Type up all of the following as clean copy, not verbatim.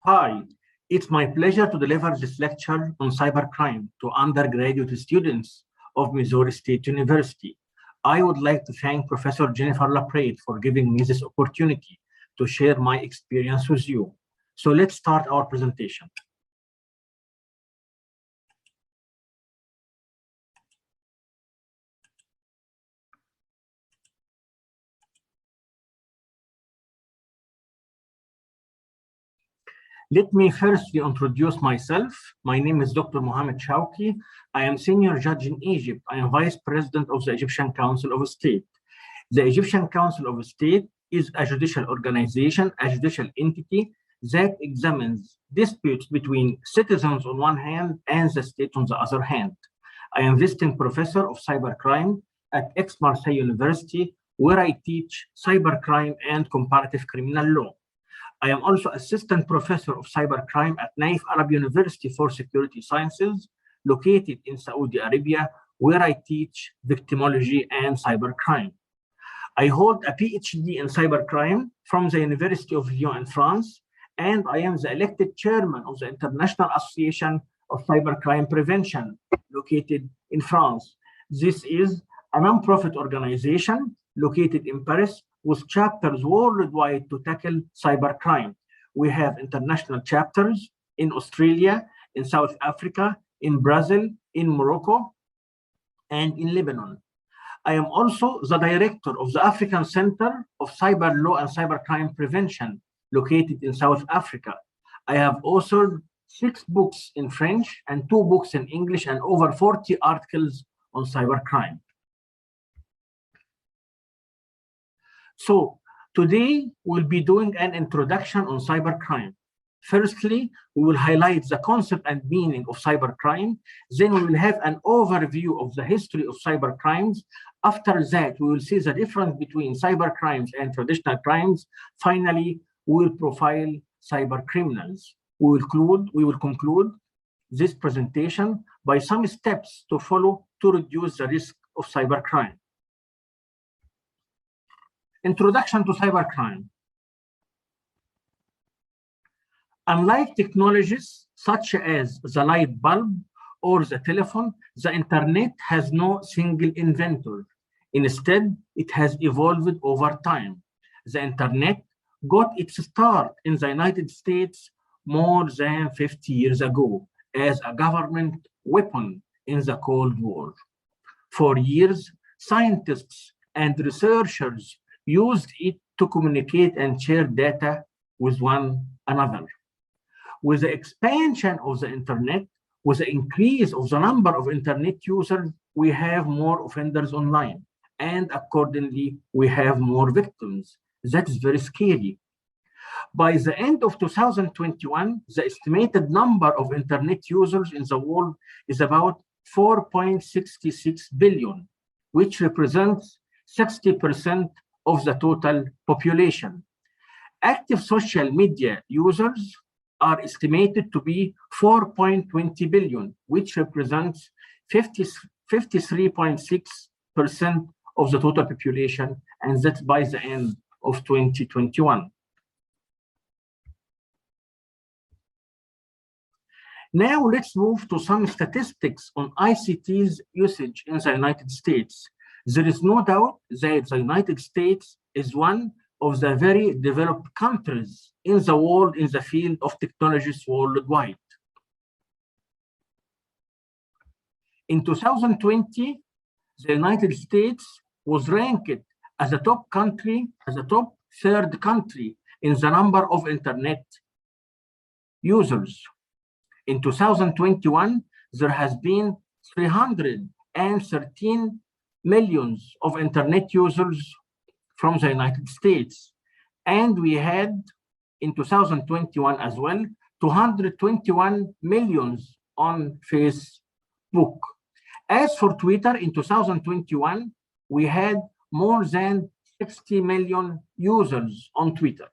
Hi, it's my pleasure to deliver this lecture on cybercrime to undergraduate students of Missouri State University. I would like to thank Professor Jennifer LaPrade for giving me this opportunity to share my experience with you. So let's start our presentation. Let me firstly introduce myself. My name is Dr. Mohamed Shawki. I am senior judge in Egypt. I am vice president of the Egyptian Council of State. The Egyptian Council of State is a judicial organization, a judicial entity that examines disputes between citizens on one hand and the state on the other hand. I am visiting professor of cybercrime at Aix-Marseille University, where I teach cybercrime and comparative criminal law. I am also assistant professor of cybercrime at Naif Arab University for Security Sciences, located in Saudi Arabia, where I teach victimology and cybercrime. I hold a PhD in cybercrime from the University of Lyon in France, and I am the elected chairman of the International Association of Cybercrime Prevention, located in France. This is a non-profit organization located in Paris with chapters worldwide to tackle cybercrime. We have international chapters in Australia, in South Africa, in Brazil, in Morocco, and in Lebanon. I am also the director of the African Center of Cyber Law and Cybercrime Prevention, located in South Africa. I have authored 6 books in French and 2 books in English and over 40 articles on cybercrime. So today we'll be doing an introduction on cybercrime. Firstly, we will highlight the concept and meaning of cybercrime. Then we will have an overview of the history of cybercrimes. After that, we will see the difference between cybercrimes and traditional crimes. Finally, we will profile cybercriminals. We will conclude this presentation by some steps to follow to reduce the risk of cybercrime. Introduction to cybercrime. Unlike technologies such as the light bulb or the telephone, the internet has no single inventor. Instead, it has evolved over time. The internet got its start in the United States more than 50 years ago as a government weapon in the Cold War. For years, scientists and researchers used it to communicate and share data with one another. With the expansion of the internet, with the increase of the number of internet users, we have more offenders online, and accordingly, we have more victims. That is very scary. By the end of 2021, the estimated number of internet users in the world is about 4.66 billion, which represents 60% of the total population. Active social media users are estimated to be 4.20 billion, which represents 53.6% of the total population, and that's by the end of 2021. Now let's move to some statistics on ICT's usage in the United States. There is no doubt that the United States is one of the very developed countries in the world in the field of technologies worldwide. In 2020, the United States was ranked as a top third country in the number of internet users. In 2021, there has been 313 millions of internet users from the United States. And we had, in 2021 as well, 221 millions on Facebook. As for Twitter, in 2021, we had more than 60 million users on Twitter.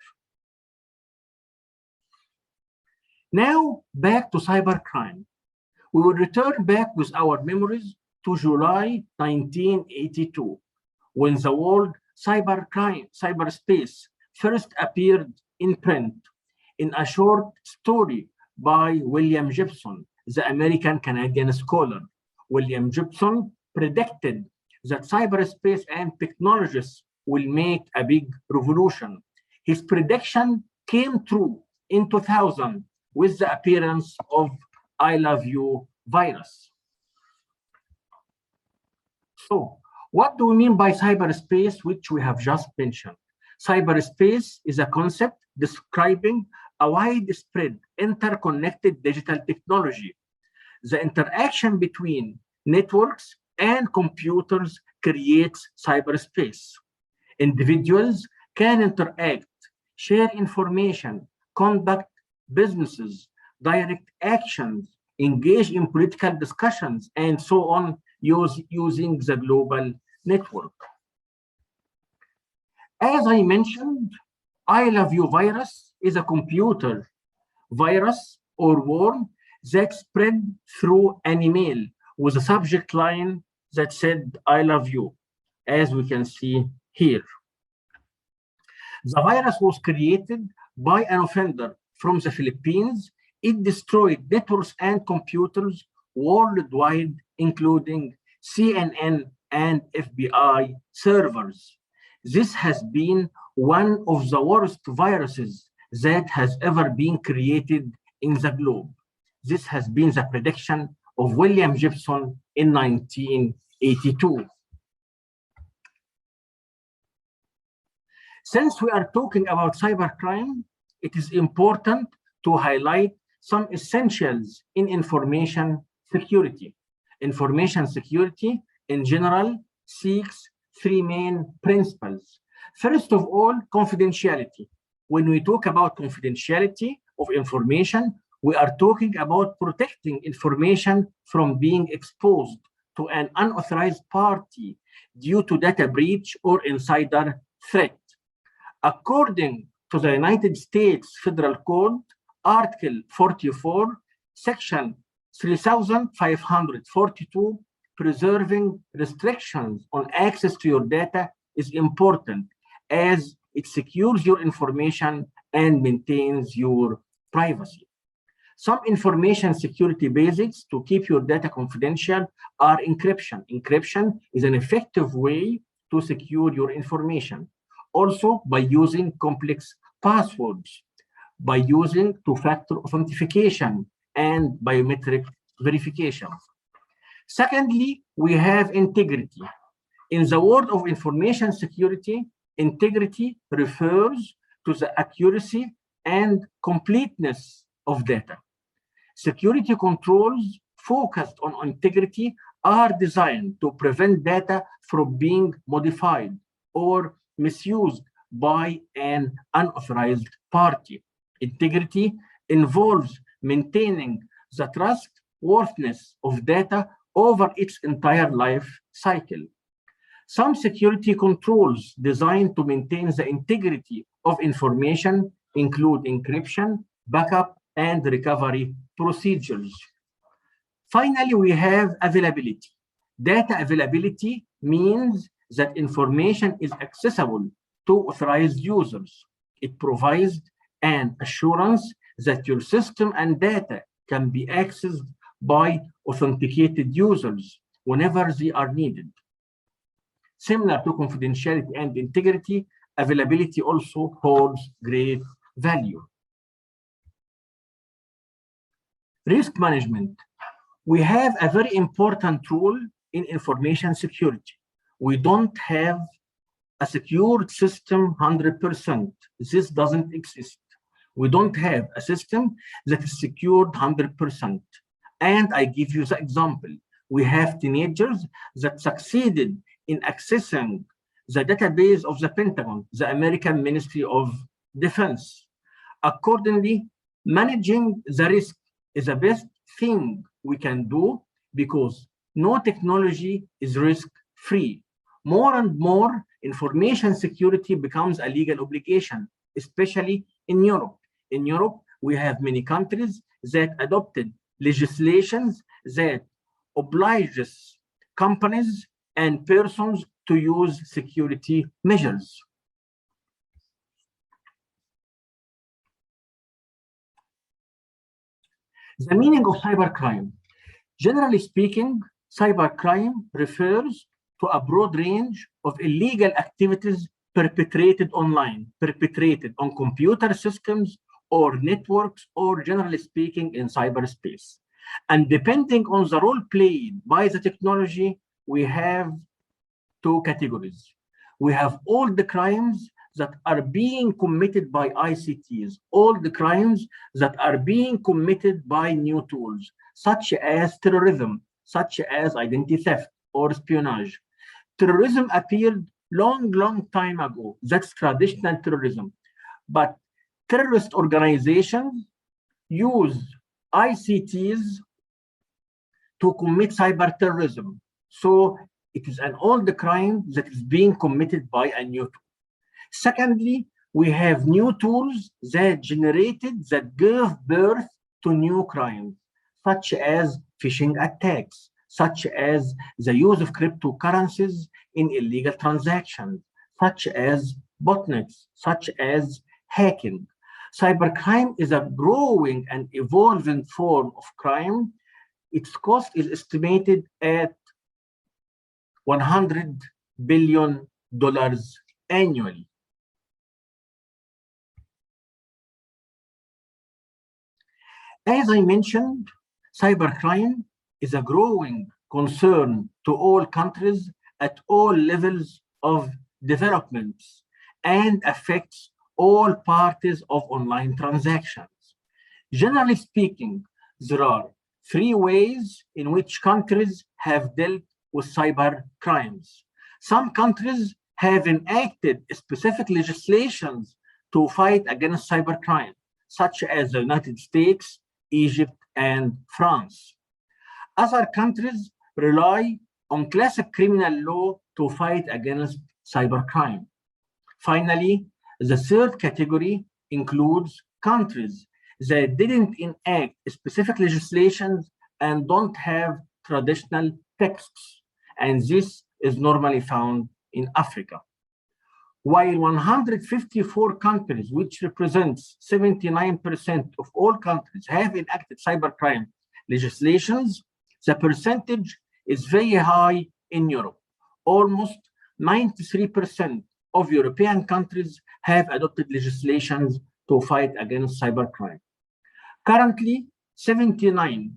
Now, back to cybercrime. We will return back with our memories to July 1982, when the word cyberspace first appeared in print. In a short story by William Gibson, the American-Canadian scholar, William Gibson predicted that cyberspace and technologies will make a big revolution. His prediction came true in 2000 with the appearance of I Love You virus. So, what do we mean by cyberspace, which we have just mentioned? Cyberspace is a concept describing a widespread interconnected digital technology. The interaction between networks and computers creates cyberspace. Individuals can interact, share information, conduct businesses, direct actions, engage in political discussions, and so on, using the global network. As I mentioned, I Love You virus is a computer virus or worm that spread through an email with a subject line that said, I love you, as we can see here. The virus was created by an offender from the Philippines. It destroyed networks and computers worldwide, including CNN and FBI servers. This has been one of the worst viruses that has ever been created in the globe. This has been the prediction of William Gibson in 1982. Since we are talking about cybercrime, it is important to highlight some essentials in information security. Information security, in general, seeks three main principles. First of all, confidentiality. When we talk about confidentiality of information, we are talking about protecting information from being exposed to an unauthorized party due to data breach or insider threat. According to the United States Federal Code, Article 44, Section 3542, preserving restrictions on access to your data is important as it secures your information and maintains your privacy. Some information security basics to keep your data confidential are encryption. Encryption is an effective way to secure your information. Also, by using complex passwords, by using two-factor authentication and biometric verification. Secondly, we have integrity. In the world of information security, integrity refers to the accuracy and completeness of data. Security controls focused on integrity are designed to prevent data from being modified or misused by an unauthorized party. Integrity involves maintaining the trustworthiness of data over its entire life cycle. Some security controls designed to maintain the integrity of information include encryption, backup, and recovery procedures. Finally, we have availability. Data availability means that information is accessible to authorized users. It provides an assurance that your system and data can be accessed by authenticated users whenever they are needed. Similar to confidentiality and integrity, availability also holds great value. Risk management. We have a very important role in information security. We don't have a secured system 100%. This doesn't exist. We don't have a system that is secured 100%. And I give you the example. We have teenagers that succeeded in accessing the database of the Pentagon, the American Ministry of Defense. Accordingly, managing the risk is the best thing we can do because no technology is risk-free. More and more, information security becomes a legal obligation, especially in Europe. In Europe, we have many countries that adopted legislations that obliges companies and persons to use security measures. The meaning of cybercrime. Generally speaking, cybercrime refers to a broad range of illegal activities perpetrated online, perpetrated on computer systems or networks, or generally speaking in cyberspace. And depending on the role played by the technology, we have two categories. We have all the crimes that are being committed by ICTs, all the crimes that are being committed by new tools, such as terrorism, such as identity theft or espionage. Terrorism appeared long time ago. That's traditional terrorism. But terrorist organizations use ICTs to commit cyber terrorism. So it is an old crime that is being committed by a new tool. Secondly, we have new tools that give birth to new crimes, such as phishing attacks, such as the use of cryptocurrencies in illegal transactions, such as botnets, such as hacking. Cybercrime is a growing and evolving form of crime. Its cost is estimated at $100 billion annually. As I mentioned, cybercrime is a growing concern to all countries at all levels of development and affects all parties of online transactions. Generally speaking, there are three ways in which countries have dealt with cyber crimes. Some countries have enacted specific legislations to fight against cybercrime, such as the United States, Egypt, and France. Other countries rely on classic criminal law to fight against cybercrime. Finally, the third category includes countries that didn't enact specific legislations and don't have traditional texts, and this is normally found in Africa. While 154 countries, which represents 79% of all countries, have enacted cybercrime legislations, the percentage is very high in Europe. Almost 93% of European countries have adopted legislations to fight against cybercrime. Currently, 79%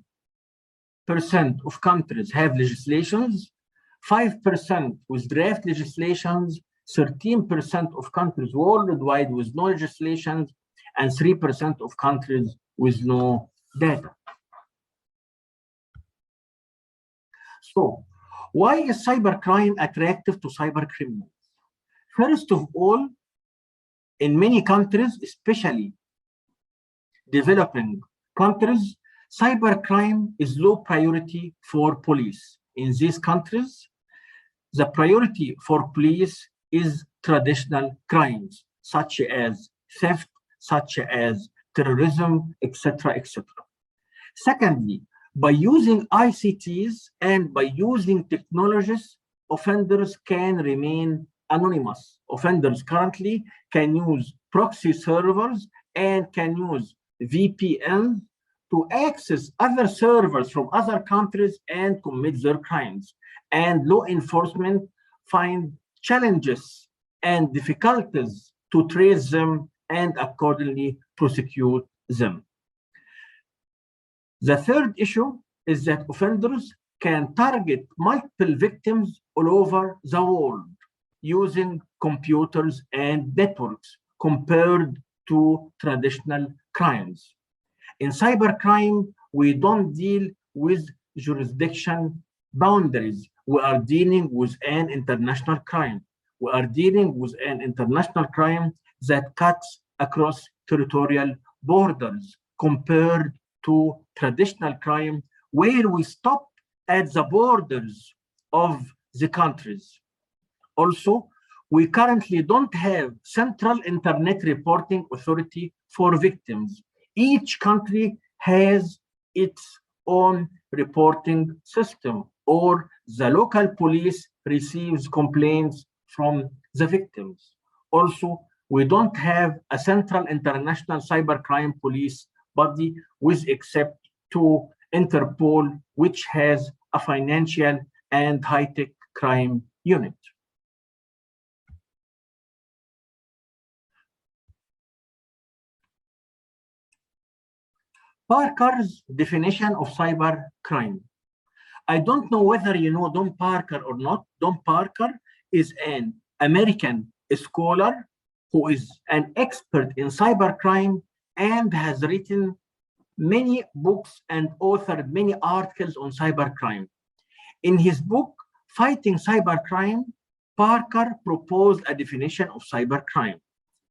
of countries have legislations, 5% with draft legislations, 13% of countries worldwide with no legislations, and 3% of countries with no data. So, why is cybercrime attractive to cybercriminals? First of all, in many countries, especially developing countries, cybercrime is low priority for police. In these countries, the priority for police is traditional crimes, such as theft, such as terrorism, etc., etc. Secondly, by using ICTs and by using technologies, offenders can remain anonymous. Offenders currently can use proxy servers and can use VPN to access other servers from other countries and commit their crimes. And law enforcement find challenges and difficulties to trace them and accordingly prosecute them. The third issue is that offenders can target multiple victims all over the world using computers and networks compared to traditional crimes. In cybercrime, we don't deal with jurisdiction boundaries. We are dealing with an international crime. We are dealing with an international crime that cuts across territorial borders compared to traditional crime, where we stop at the borders of the countries. Also, we currently don't have central internet reporting authority for victims. Each country has its own reporting system, or the local police receives complaints from the victims. Also, we don't have a central international cybercrime police body with except to Interpol, which has a financial and high-tech crime unit. Parker's definition of cybercrime. I don't know whether you know Don Parker or not. Don Parker is an American scholar who is an expert in cybercrime and has written many books and authored many articles on cybercrime. In his book, Fighting Cybercrime, Parker proposed a definition of cybercrime.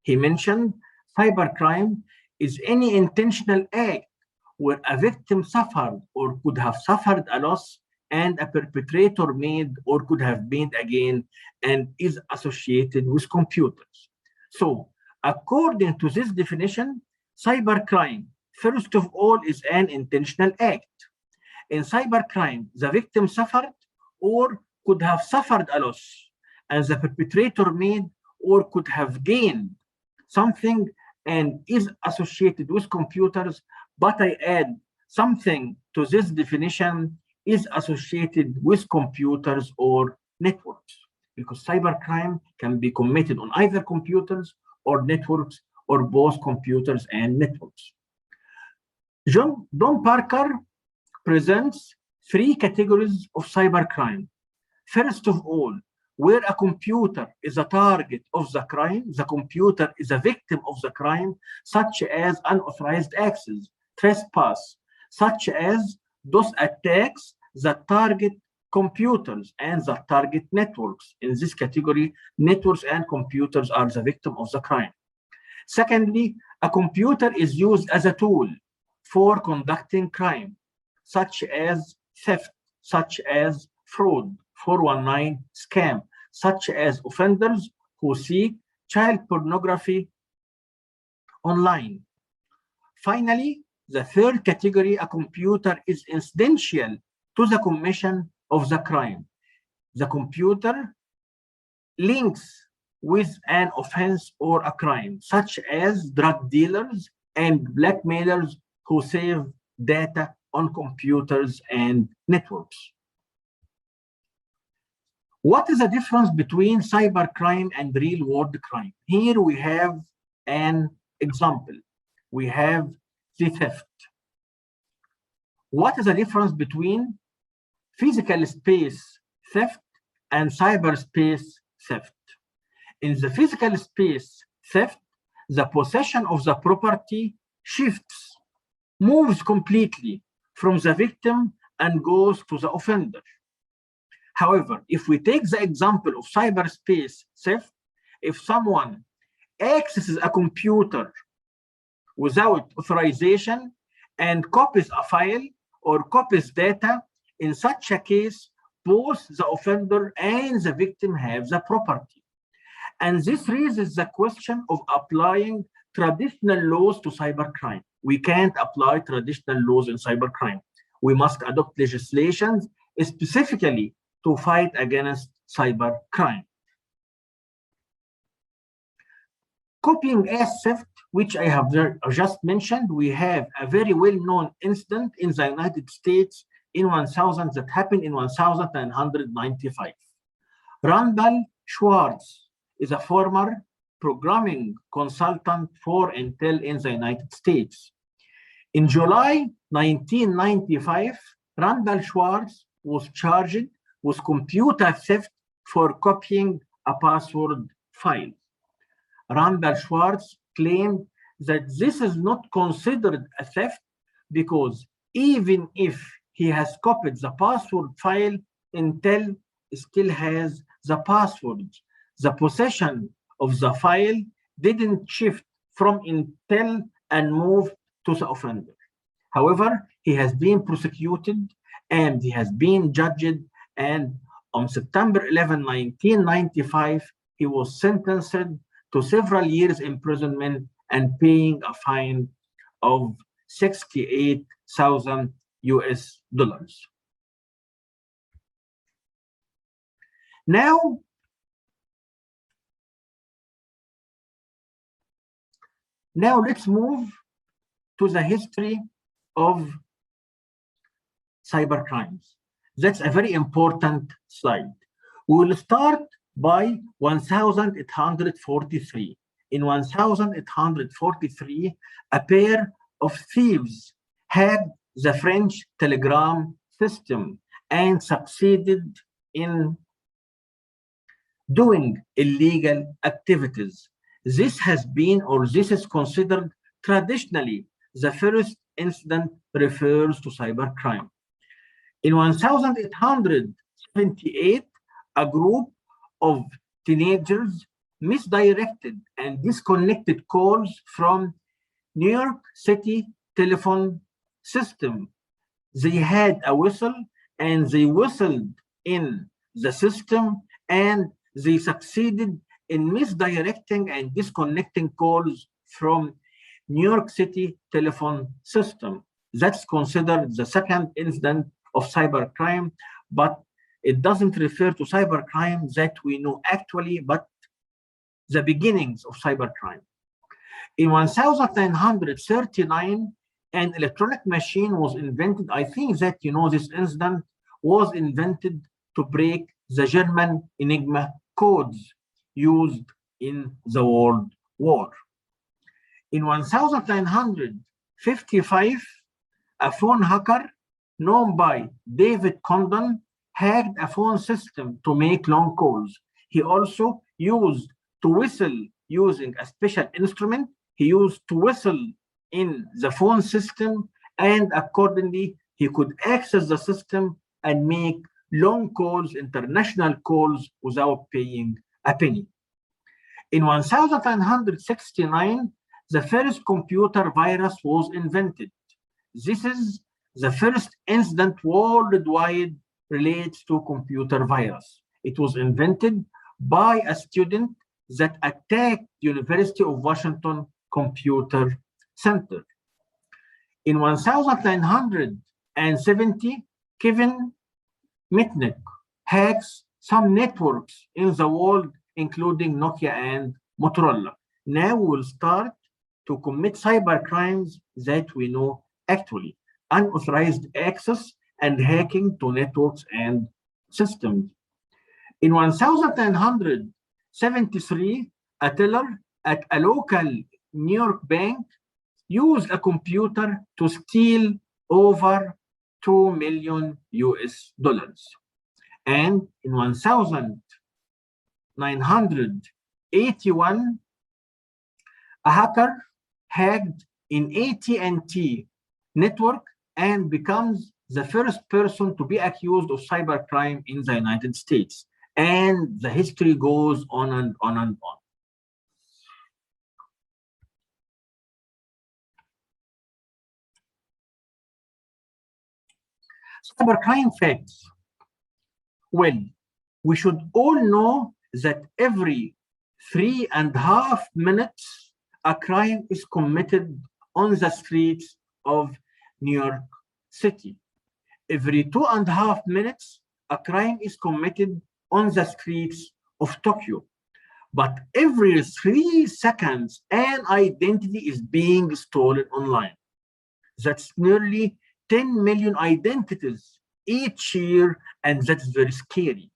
He mentioned cybercrime is any intentional act where a victim suffered or could have suffered a loss and a perpetrator made or could have made again and is associated with computers. So, according to this definition, cybercrime, first of all, is an intentional act. In cybercrime, the victim suffered or could have suffered a loss, and the perpetrator made or could have gained something and is associated with computers, but I add something to this definition is associated with computers or networks, because cybercrime can be committed on either computers or networks or both computers and networks. Don Parker presents three categories of cybercrime. First of all, where a computer is a target of the crime, the computer is a victim of the crime, such as unauthorized access, trespass, such as those attacks that target computers and that target networks. In this category, networks and computers are the victim of the crime. Secondly, a computer is used as a tool for conducting crime, such as theft, such as fraud, 419 scam, such as offenders who seek child pornography online. Finally, the third category, a computer is incidental to the commission of the crime. The computer links with an offense or a crime, such as drug dealers and blackmailers who save data on computers and networks. What is the difference between cybercrime and real-world crime? Here we have an example. We have the theft. What is the difference between physical space theft and cyberspace theft? In the physical space theft, the possession of the property shifts, moves completely from the victim and goes to the offender. However, if we take the example of cyberspace theft, if someone accesses a computer without authorization and copies a file or copies data, in such a case, both the offender and the victim have the property. And this raises the question of applying traditional laws to cybercrime. We can't apply traditional laws in cybercrime. We must adopt legislations specifically to fight against cybercrime. Copying as theft, which I have just mentioned, we have a very well-known incident in the United States in 1000 that happened in 1995. Randall Schwartz is a former programming consultant for Intel in the United States. In July 1995, Randall Schwartz was charged with computer theft for copying a password file. Randall Schwartz claimed that this is not considered a theft because even if he has copied the password file, Intel still has the passwords. The possession of the file didn't shift from Intel and move to the offender. However, he has been prosecuted and he has been judged, and on September 11, 1995, he was sentenced to several years imprisonment and paying a fine of $68,000 US. Now let's move to the history of cybercrimes. That's a very important slide. We will start by 1843. In 1843, a pair of thieves hacked the French telegram system and succeeded in doing illegal activities. This has been, or this is considered traditionally, the first incident refers to cybercrime. In 1878, a group of teenagers misdirected and disconnected calls from New York City telephone system. They had a whistle and they whistled in the system, and they succeeded in misdirecting and disconnecting calls from New York City telephone system. That's considered the second incident of cybercrime, but it doesn't refer to cybercrime that we know actually, but the beginnings of cybercrime. In 1939, an electronic machine was invented. I think that you know this incident was invented to break the German Enigma codes used in the World War. In 1955, a phone hacker known by David Condon hacked a phone system to make long calls. He also used to whistle using a special instrument. He used to whistle in the phone system, and accordingly, he could access the system and make long calls, international calls, without paying a penny. In 1969, the first computer virus was invented. This is the first incident worldwide related to computer virus. It was invented by a student that attacked the University of Washington Computer Center. In 1970, Kevin Mitnick hacks some networks in the world, including Nokia and Motorola. Now we'll start to commit cyber crimes that we know actually: unauthorized access and hacking to networks and systems. In 1973, a teller at a local New York bank used a computer to steal over $2 million. And in 1981, a hacker hacked in AT&T network and becomes the first person to be accused of cybercrime in the United States. And the history goes on and on and on. Cybercrime facts. Well, we should all know that every 3.5 minutes, a crime is committed on the streets of New York City. Every 2.5 minutes, a crime is committed on the streets of Tokyo. But every 3 seconds, an identity is being stolen online. That's nearly 10 million identities each year, and that's very scary.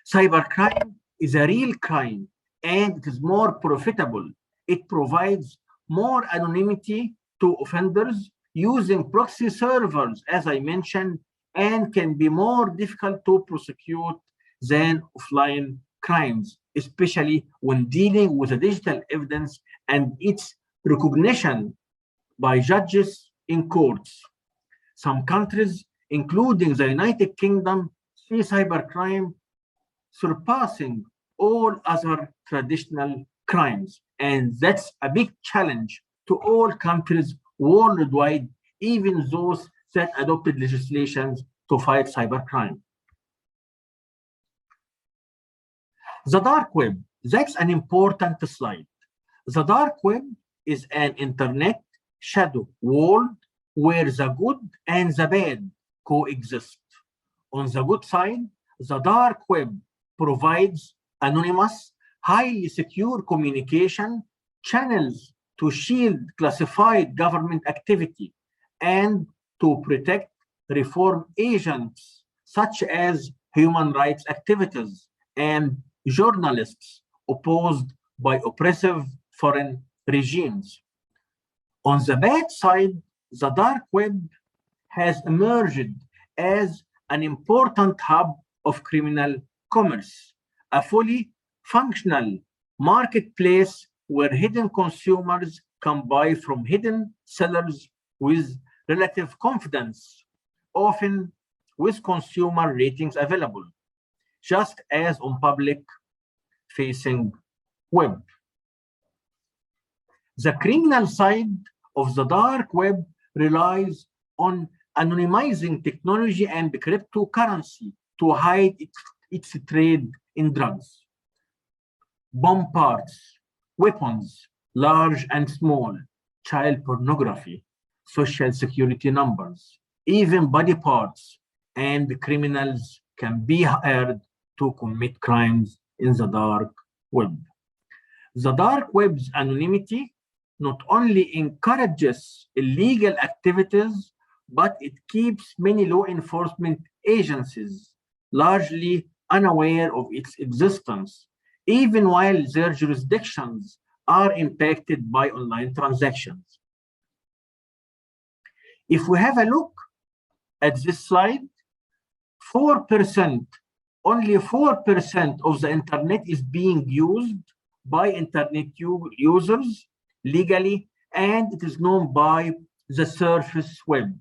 Cybercrime is a real crime, and it is more profitable. It provides more anonymity to offenders using proxy servers, as I mentioned, and can be more difficult to prosecute than offline crimes, especially when dealing with a digital evidence and its recognition by judges in courts. Some countries, including the United Kingdom, see cybercrime surpassing all other traditional crimes. And that's a big challenge to all countries worldwide, even those that adopted legislations to fight cybercrime. The dark web, that's an important slide. The dark web is an internet shadow world where the good and the bad coexist. On the good side, the dark web provides anonymous, highly secure communication channels to shield classified government activity and to protect reform agents such as human rights activists and journalists opposed by oppressive foreign regimes. On the bad side, the dark web has emerged as an important hub of criminal commerce, a fully functional marketplace where hidden consumers can buy from hidden sellers with relative confidence, often with consumer ratings available, just as on public-facing web. The criminal side of the dark web relies on anonymizing technology and cryptocurrency to hide its trade in drugs, bomb parts, weapons, large and small, child pornography, social security numbers, even body parts, and criminals can be hired to commit crimes in the dark web. The dark web's anonymity not only encourages illegal activities, but it keeps many law enforcement agencies largely unaware of its existence, even while their jurisdictions are impacted by online transactions. If we have a look at this slide, 4%, only 4% of the internet is being used by internet users legally, and it is known by the surface web.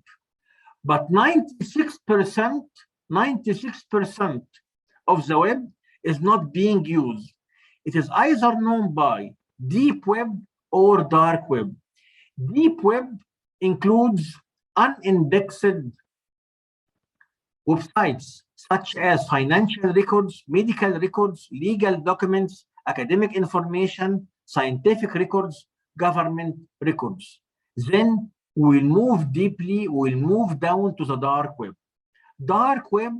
But 96% of the web is not being used. It is either known by deep web or dark web. Deep web includes unindexed websites such as financial records, medical records, legal documents, academic information, scientific records, government records. Then we'll move down to the dark web. Dark web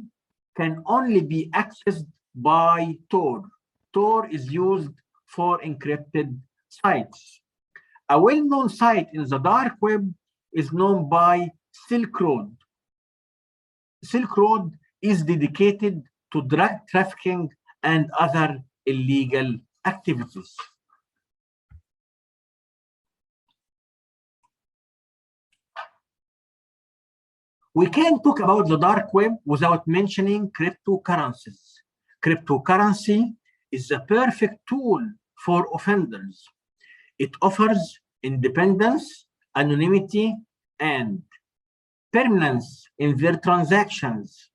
can only be accessed by Tor. Tor is used for encrypted sites. A well-known site in the dark web is known by Silk Road. Silk Road is dedicated to drug trafficking and other illegal activities. We can't talk about the dark web without mentioning cryptocurrencies. Cryptocurrency is the perfect tool for offenders. It offers independence, anonymity, and permanence in their transactions.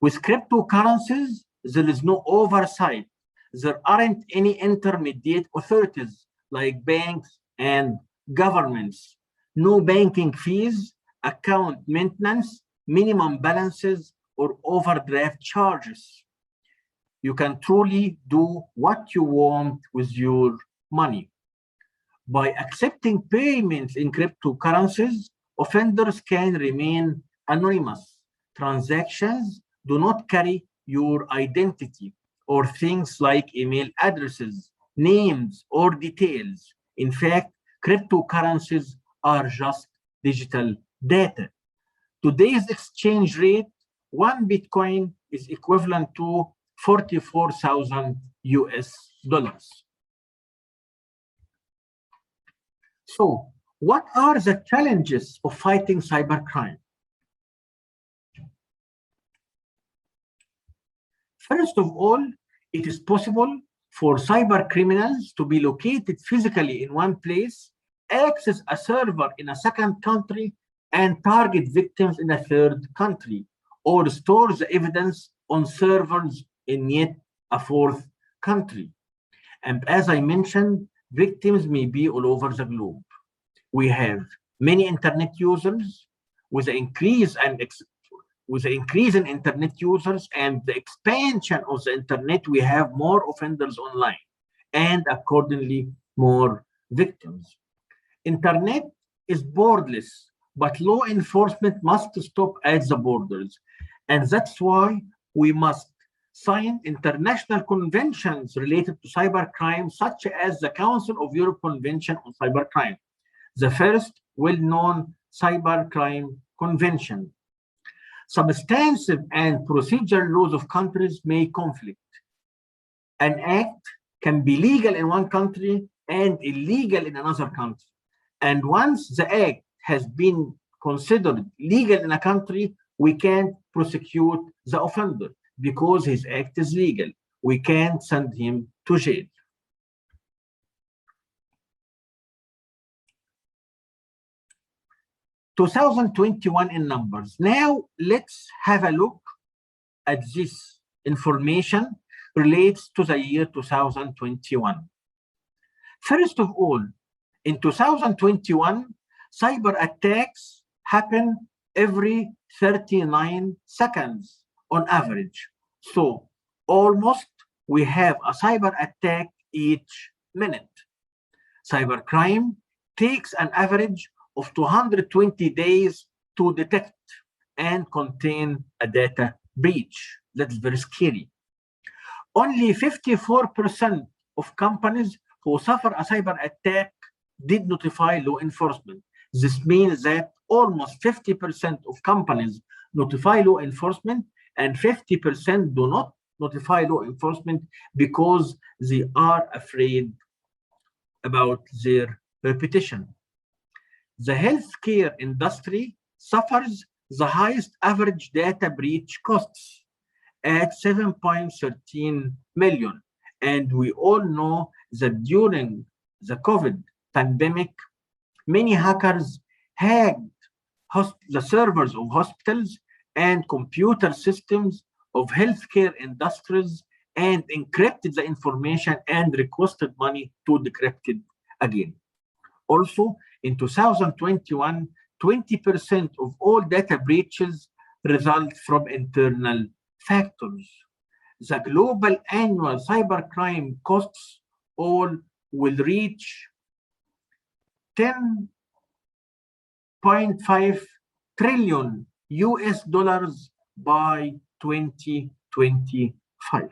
With cryptocurrencies, there is no oversight. There aren't any intermediate authorities like banks and governments. No banking fees, account maintenance, minimum balances, or overdraft charges. You can truly do what you want with your money. By accepting payments in cryptocurrencies, offenders can remain anonymous. Transactions do not carry your identity or things like email addresses, names, or details. In fact, cryptocurrencies are just digital data. Today's exchange rate, one Bitcoin is equivalent to 44,000 US dollars. So, what are the challenges of fighting cybercrime? First of all, it is possible for cyber criminals to be located physically in one place, access a server in a second country, and target victims in a third country, or store the evidence on servers in yet a fourth country. And as I mentioned, victims may be all over the globe. We have many internet users. With the increase in internet users and the expansion of the internet, we have more offenders online and accordingly more victims. Internet is borderless, but law enforcement must stop at the borders. And that's why we must sign international conventions related to cybercrime, such as the Council of Europe Convention on Cybercrime, the first well-known cybercrime convention. Substantive and procedural laws of countries may conflict. An act can be legal in one country and illegal in another country. And once the act has been considered legal in a country, we can't prosecute the offender because his act is legal. We can't send him to jail. (2021) in numbers. Now let's have a look at this information relates to the year 2021. First of all, in 2021, cyber attacks happen every 39 seconds on average. So almost we have a cyber attack each minute. Cybercrime takes an average of 220 days to detect and contain a data breach. That's very scary. Only 54% of companies who suffer a cyber attack did notify law enforcement. This means that almost 50% of companies notify law enforcement and 50% do not notify law enforcement because they are afraid about their reputation. The healthcare industry suffers the highest average data breach costs at 7.13 million. And we all know that during the COVID pandemic, many hackers hacked the servers of hospitals and computer systems of healthcare industries and encrypted the information and requested money to decrypt it again. Also, in 2021, 20% of all data breaches result from internal factors. The global annual cybercrime costs all will reach $10.5 trillion by 2025.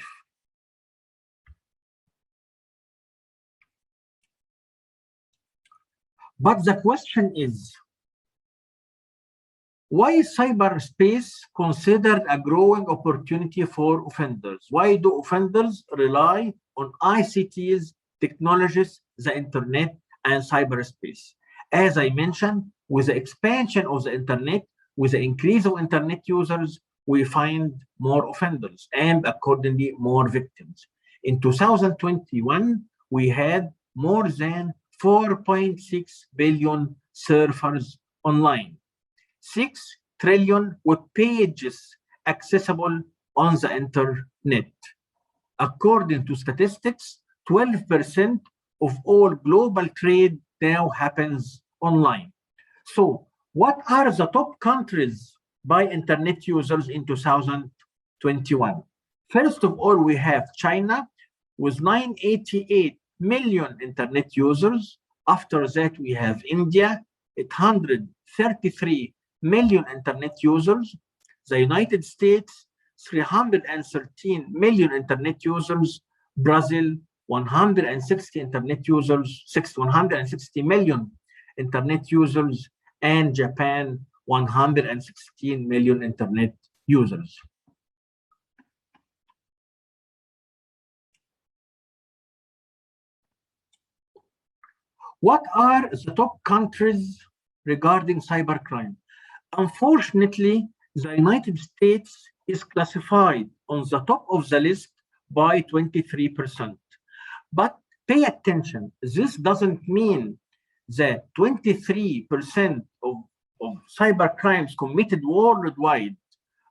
But the question is, why is cyberspace considered a growing opportunity for offenders? Why do offenders rely on ICTs, technologies, the internet, and cyberspace? As I mentioned, with the expansion of the internet, with the increase of internet users, we find more offenders and accordingly more victims. In 2021, we had more than 4.6 billion surfers online, 6 trillion web pages accessible on the internet. According to statistics, 12% of all global trade now happens online. So what are the top countries by internet users in 2021? First of all, we have China with 988 million internet users. After that, we have India, 833 million internet users. The United States, 313 million internet users. Brazil, 160 internet users, 160 million internet users, and Japan, 116 million internet users. What are the top countries regarding cybercrime? Unfortunately, the United States is classified on the top of the list by 23%. But pay attention, this doesn't mean that 23% of cyber crimes committed worldwide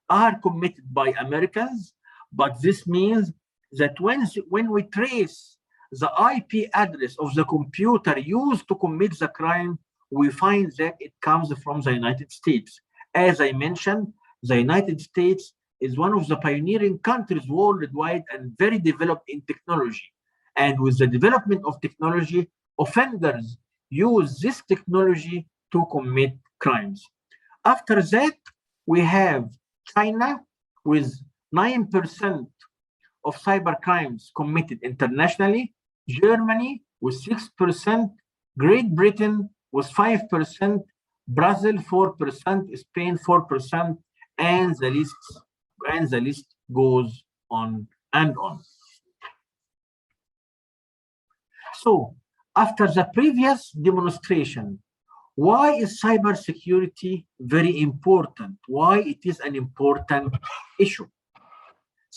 are committed by Americans, but this means that when we trace the IP address of the computer used to commit the crime, we find that it comes from the United States. As I mentioned, the United States is one of the pioneering countries worldwide and very developed in technology. And with the development of technology, offenders use this technology to commit crimes. After that, we have China with 9% of cyber crimes committed internationally, Germany with 6%, Great Britain with 5%, Brazil 4%, Spain 4%, and the list goes on and on. So, after the previous demonstration, why is cybersecurity very important? Why it is an important issue?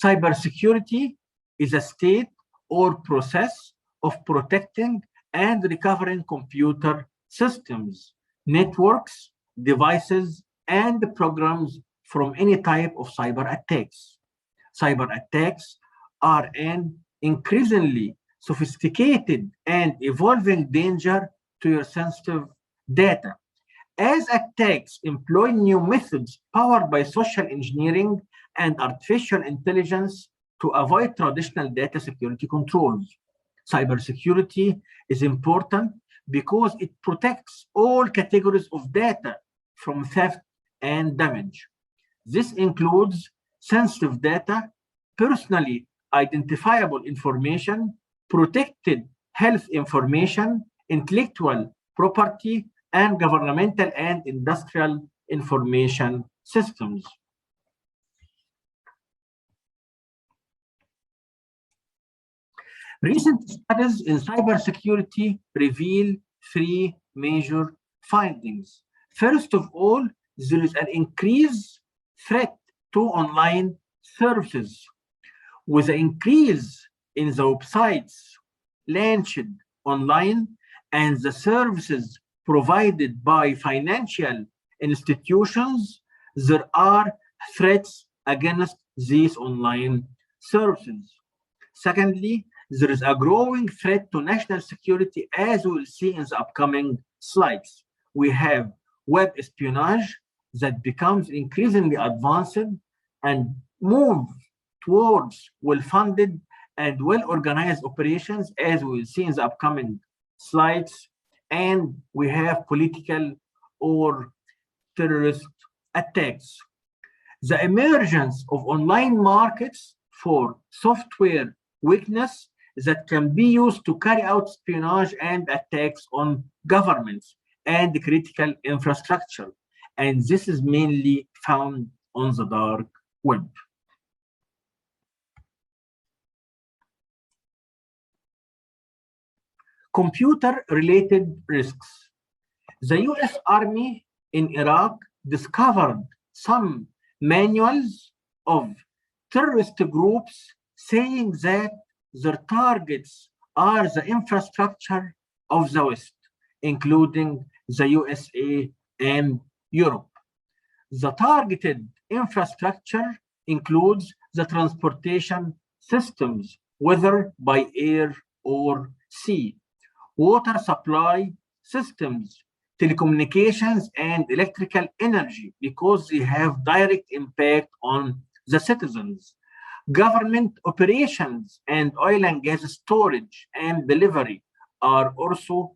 Cybersecurity is a state or process of protecting and recovering computer systems, networks, devices, and programs from any type of cyber attacks. Cyber attacks are an increasingly sophisticated and evolving danger to your sensitive data. As attacks employ new methods powered by social engineering and artificial intelligence to avoid traditional data security controls. Cybersecurity is important because it protects all categories of data from theft and damage. This includes sensitive data, personally identifiable information, protected health information, intellectual property, and governmental and industrial information systems. Recent studies in cybersecurity reveal three major findings. First of all, there is an increased threat to online services. With the increase in the websites launched online and the services provided by financial institutions, there are threats against these online services. Secondly, there is a growing threat to national security, as we will see in the upcoming slides. We have web espionage that becomes increasingly advanced and moves towards well-funded and well-organized operations, as we will see in the upcoming slides. And we have political or terrorist attacks. The emergence of online markets for software weakness that can be used to carry out espionage and attacks on governments and critical infrastructure. And this is mainly found on the dark web. Computer-related risks. The US Army in Iraq discovered some manuals of terrorist groups saying that their targets are the infrastructure of the West, including the USA and Europe. The targeted infrastructure includes the transportation systems, whether by air or sea, water supply systems, telecommunications, and electrical energy, because they have direct impact on the citizens. Government operations and oil and gas storage and delivery are also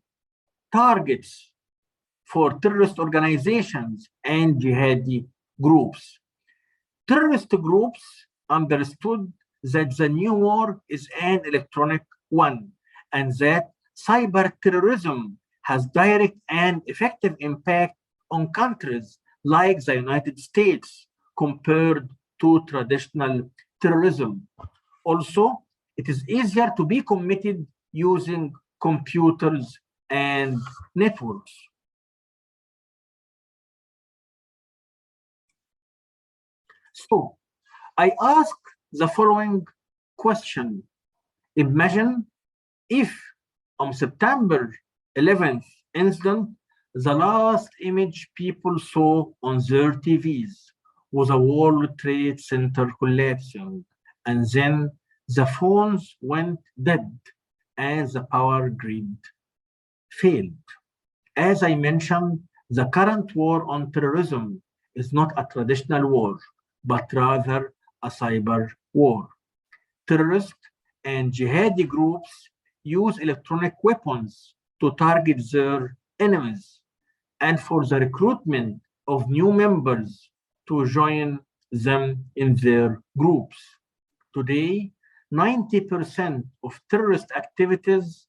targets for terrorist organizations and jihadi groups. Terrorist groups understood that the new war is an electronic one, and that cyber terrorism has direct and effective impact on countries like the United States compared to traditional terrorism. Also, it is easier to be committed using computers and networks. So, I ask the following question. Imagine if on September 11th incident, the last image people saw on their TVs was a World Trade Center collapsing, and then the phones went dead and the power grid failed. As I mentioned, the current war on terrorism is not a traditional war, but rather a cyber war. Terrorists and jihadi groups use electronic weapons to target their enemies and for the recruitment of new members to join them in their groups. Today, 90% of terrorist activities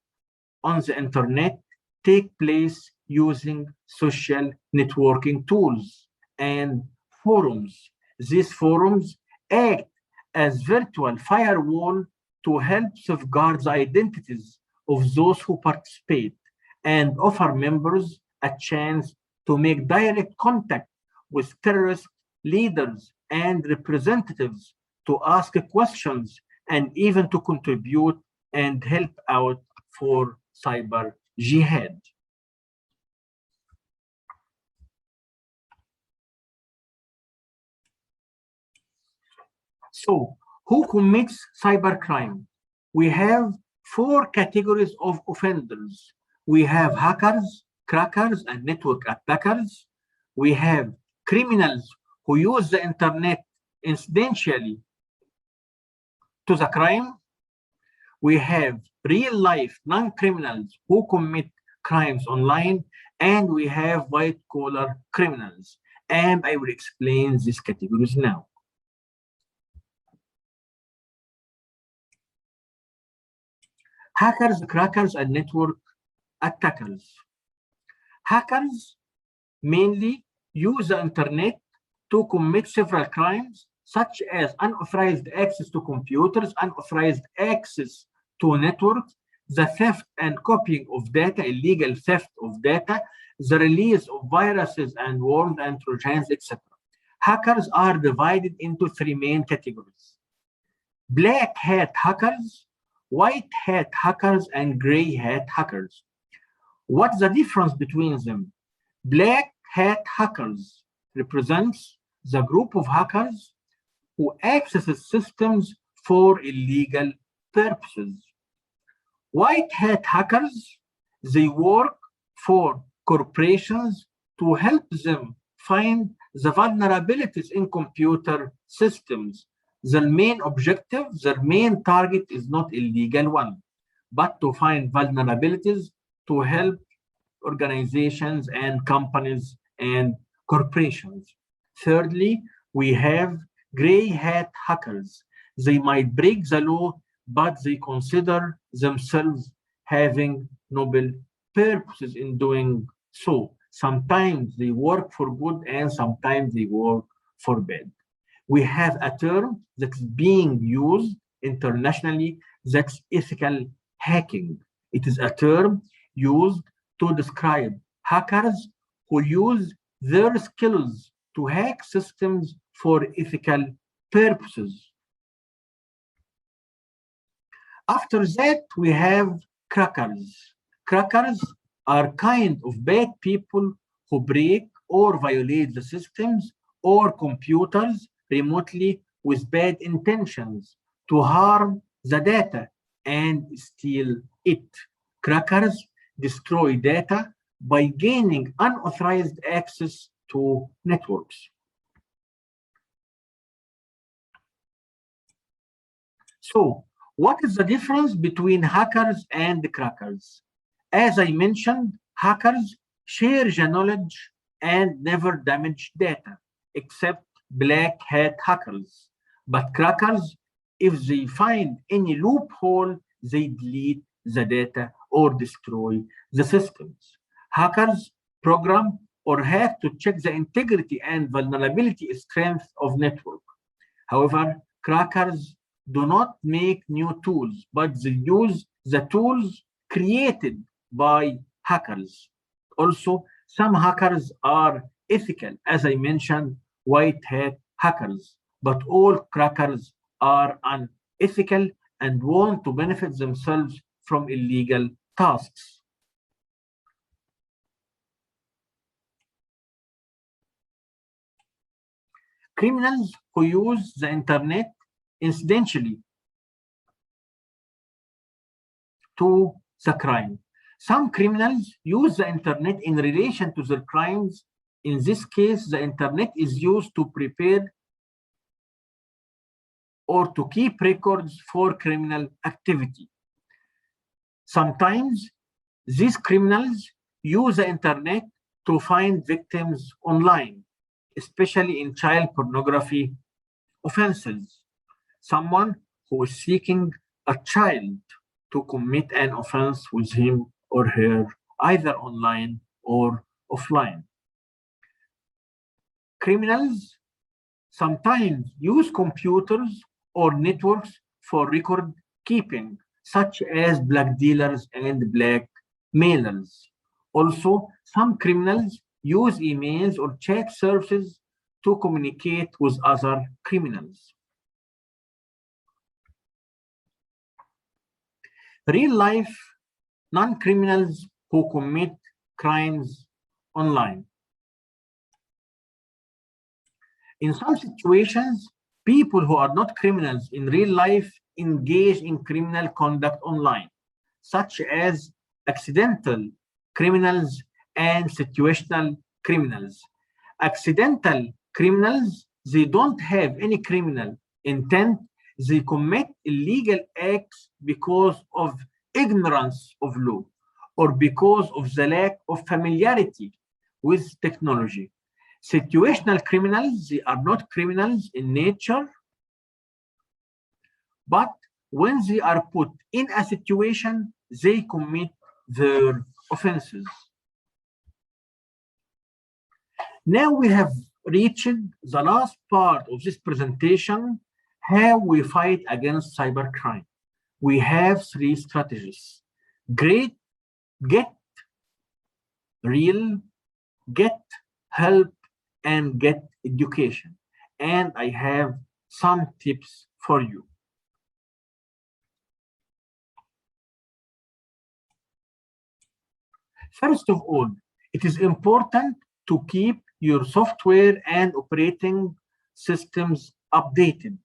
on the internet take place using social networking tools and forums These forums act as virtual firewall to help safeguard the identities of those who participate and offer members a chance to make direct contact with terrorist leaders and representatives, to ask questions, and even to contribute and help out for cyber jihad. So, who commits cybercrime? We have 4 categories of offenders. We have hackers, crackers, and network attackers. We have criminals who use the internet incidentally to the crime. We have real-life non-criminals who commit crimes online, and we have white-collar criminals. And I will explain these categories now. Hackers, crackers, and network attackers. Hackers mainly use the internet to commit several crimes, such as unauthorized access to computers, unauthorized access to networks, the theft and copying of data, illegal theft of data, the release of viruses and worms and trojans, etc. Hackers are divided into 3 main categories: black hat hackers, white hat hackers, and gray hat hackers. What's the difference between them? Black hat hackers represents the group of hackers who accesses systems for illegal purposes. White hat hackers, they work for corporations to help them find the vulnerabilities in computer systems. Their main objective, their main target is not illegal one, but to find vulnerabilities to help organizations and companies and corporations. Thirdly, we have gray hat hackers. They might break the law, but they consider themselves having noble purposes in doing so. Sometimes they work for good and sometimes they work for bad. We have a term that's being used internationally, that's ethical hacking. It is a term used to describe hackers who use their skills to hack systems for ethical purposes. After that, we have crackers. Crackers are kind of bad people who break or violate the systems or computers remotely with bad intentions to harm the data and steal it. Crackers destroy data by gaining unauthorized access to networks. So, what is the difference between hackers and crackers? As I mentioned, hackers share the knowledge and never damage data, except black hat hackers. But crackers, if they find any loophole, they delete the data or destroy the systems. Hackers program or hack to check the integrity and vulnerability strength of network. However, crackers do not make new tools, but they use the tools created by hackers. Also, some hackers are ethical, as I mentioned, white hat hackers, but all crackers are unethical and want to benefit themselves from illegal tasks. Criminals who use the internet incidentally to the crime. Some criminals use the internet in relation to their crimes. In this case, the internet is used to prepare or to keep records for criminal activity. Sometimes these criminals use the internet to find victims online, especially in child pornography offenses. Someone who is seeking a child to commit an offense with him or her, either online or offline. Criminals sometimes use computers or networks for record keeping, such as black dealers and black mailers. Also, some criminals use emails or chat services to communicate with other criminals. Real life non-criminals who commit crimes online. In some situations, people who are not criminals in real life engage in criminal conduct online, such as accidental criminals and situational criminals. Accidental criminals, they don't have any criminal intent. They commit illegal acts because of ignorance of law or because of the lack of familiarity with technology. Situational criminals, they are not criminals in nature, but when they are put in a situation, they commit their offenses. Now we have reached the last part of this presentation, how we fight against cybercrime. We have 3 strategies: get real, get help, and get education. And I have some tips for you. First of all, it is important to keep your software and operating systems updated.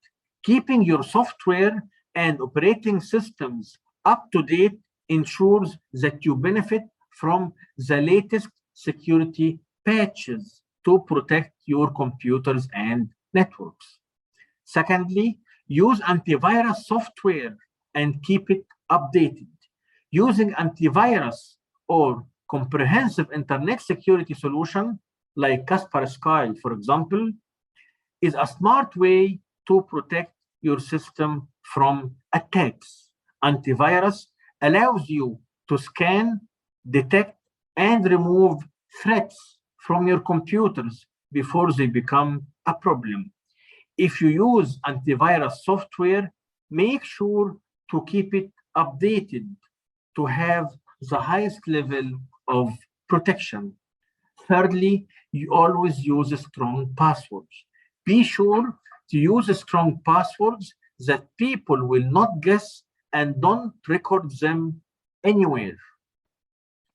Keeping your software and operating systems up to date ensures that you benefit from the latest security patches to protect your computers and networks. Secondly, use antivirus software and keep it updated. Using antivirus or comprehensive internet security solution like CyberCRIME, for example, is a smart way to protect your system from attacks. Antivirus allows you to scan, detect, and remove threats from your computers before they become a problem. If you use antivirus software, make sure to keep it updated to have the highest level of protection. Thirdly, you always use strong passwords. Be sure to use strong passwords that people will not guess and don't record them anywhere.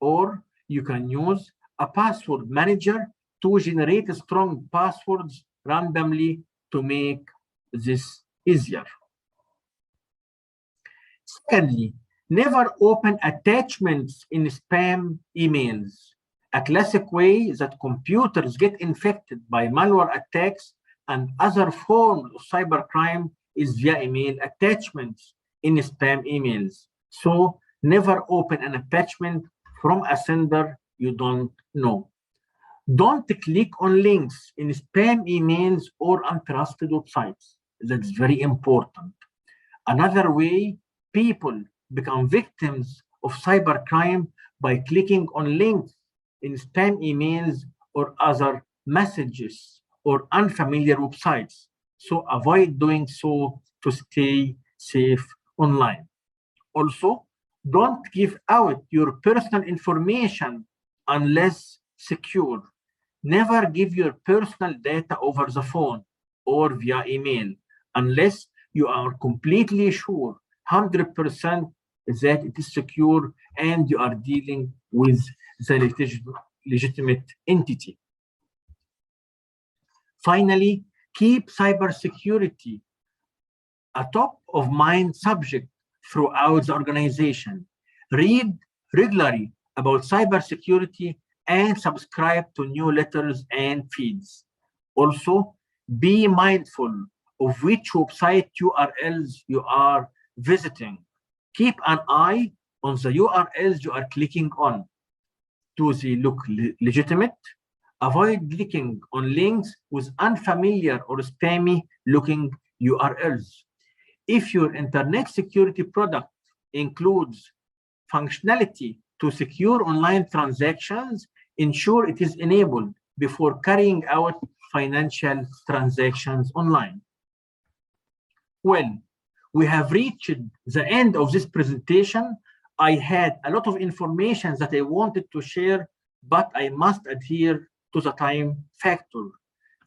Or you can use a password manager to generate strong passwords randomly to make this easier. Secondly, never open attachments in spam emails. A classic way that computers get infected by malware attacks and other forms of cybercrime is via email attachments in spam emails. So never open an attachment from a sender you don't know. Don't click on links in spam emails or untrusted websites. That's very important. Another way people become victims of cybercrime by clicking on links in spam emails or other messages or unfamiliar websites. So avoid doing so to stay safe online. Also, don't give out your personal information unless secure. Never give your personal data over the phone or via email unless you are completely sure, 100% that it is secure and you are dealing with the legitimate entity. Finally, keep cybersecurity a top of mind subject throughout the organization. Read regularly about cybersecurity and subscribe to newsletters and feeds. Also, be mindful of which website URLs you are visiting. Keep an eye on the URLs you are clicking on. Do they look legitimate? Avoid clicking on links with unfamiliar or spammy looking URLs. If your internet security product includes functionality to secure online transactions, ensure it is enabled before carrying out financial transactions online. Well, we have reached the end of this presentation. I had a lot of information that I wanted to share, but I must adhere to the time factor.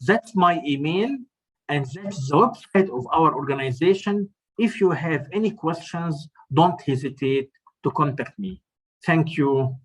That's my email, and that's the website of our organization. If you have any questions, don't hesitate to contact me. Thank you.